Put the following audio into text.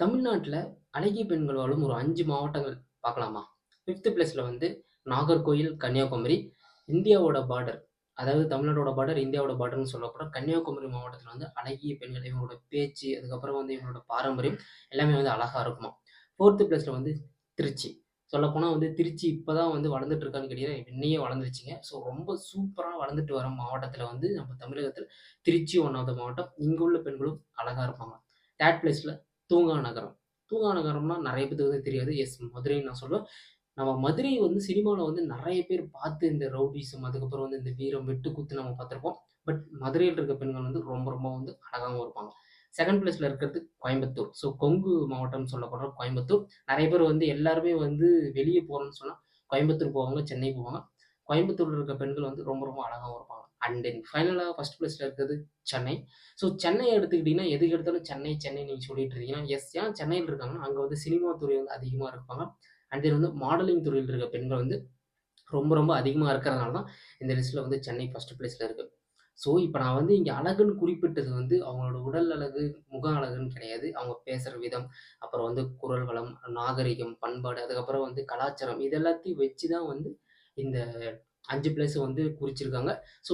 தமிழ்நாட்டுல அழகிய பெண்கள் வாழும் ஒரு 5 மாவட்டங்கள் பார்க்கலாமா? 5த் பிளேஸ்ல வந்து நாகர்கோயில், கன்னியாகுமரி. இந்தியாவோட பார்டர். அதாவது தமிழ்நாடோட பார்டர், இந்தியாவோட பார்டர்ன்னு சொல்லக்கூட கன்னியாகுமரி மாவட்டத்தில வந்து அழகிய பெண்கள். இவங்களோட பேச்சு, அதுக்கப்புறம் வந்து இவங்களோட பாரம்பரியம் எல்லாமே வந்து அழகா இருக்குமாம். 4த் பிளேஸ்ல வந்து திருச்சி. சொல்லப்போனா வந்து திருச்சி இப்ப தான் வந்து வளர்ந்துட்டு இருக்கான்னு கேட்டீங்கன்னா, முன்னயே வளர்ந்துருச்சுங்க. ஸோ ரொம்ப சூப்பரா வளர்ந்துட்டு வர மாவட்டத்தில வந்து நம்ம தமிழகத்தில திருச்சி ஒன் ஆஃப் த மாவட்டம். இங்க உள்ள பெண்களும் அழகா இருப்பாங்க. 3 பிளேஸ்ல தூங்கா நகரம். தூங்கா நகரம்னா நெறைய பேத்துக்கு வந்து தெரியாது. எஸ், மதுரைன்னு நான் சொல்லுவேன். நம்ம மதுரை வந்து சினிமால வந்து நெறைய பேர் பார்த்து இந்த ரவுடிசம், அதுக்கப்புறம் வந்து இந்த வீரம், வெட்டுக்குத்து நம்ம பார்த்துருப்போம். பட் மதுரையில இருக்க பெண்கள் வந்து ரொம்ப ரொம்ப வந்து அழகாவும் இருப்பாங்க. 2ண்ட் பிளேஸ்ல இருக்கிறது கோயம்புத்தூர். ஸோ கொங்கு மாவட்டம்னு சொல்லப்படுற கோயம்புத்தூர். நெறைய பேர் வந்து எல்லாருமே வந்து வெளிய போறோம்ன்னு சொன்னா கோயம்புத்தூர் போவாங்க, சென்னை போவாங்க. கோயம்புத்தூர்ல இருக்க பெண்கள் வந்து ரொம்ப ரொம்ப அழகாவும் இருப்பாங்க. அண்ட் தென் ஃபைனலா 1 பிளேஸ்ல இருக்கிறது சென்னை. ஸோ சென்னைய எடுத்துக்கிட்டீங்கன்னா, எதுக்கு எடுத்தாலும் சென்னை, சென்னை நீங்க சொல்லிட்டு இருக்கீங்கன்னா, எஸ், ஏன் சென்னையில இருக்காங்கன்னா, அங்க வந்து சினிமா துறை வந்து அதிகமா இருப்பாங்க. அண்ட் தென் வந்து மாடலிங் துறையில இருக்க பெண்கள் வந்து ரொம்ப ரொம்ப அதிகமா இருக்கிறதுனால தான் இந்த லிஸ்ட்ல வந்து சென்னை 1 பிளேஸ்ல இருக்கு. ஸோ இப்ப நான் வந்து இங்க அழகுன்னு குறிப்பிட்டது வந்து அவங்களோட உடல் அழகு, முக அழகுன்னு கிடையாது. அவங்க பேசுற விதம், அப்புறம் வந்து குரல் வளம், நாகரிகம், பண்பாடு, அதுக்கப்புறம் வந்து கலாச்சாரம் இது எல்லாத்தையும் வச்சு தான் வந்து இந்த 5 பிளேஸ வந்து குறிச்சிருக்காங்க. ஸோ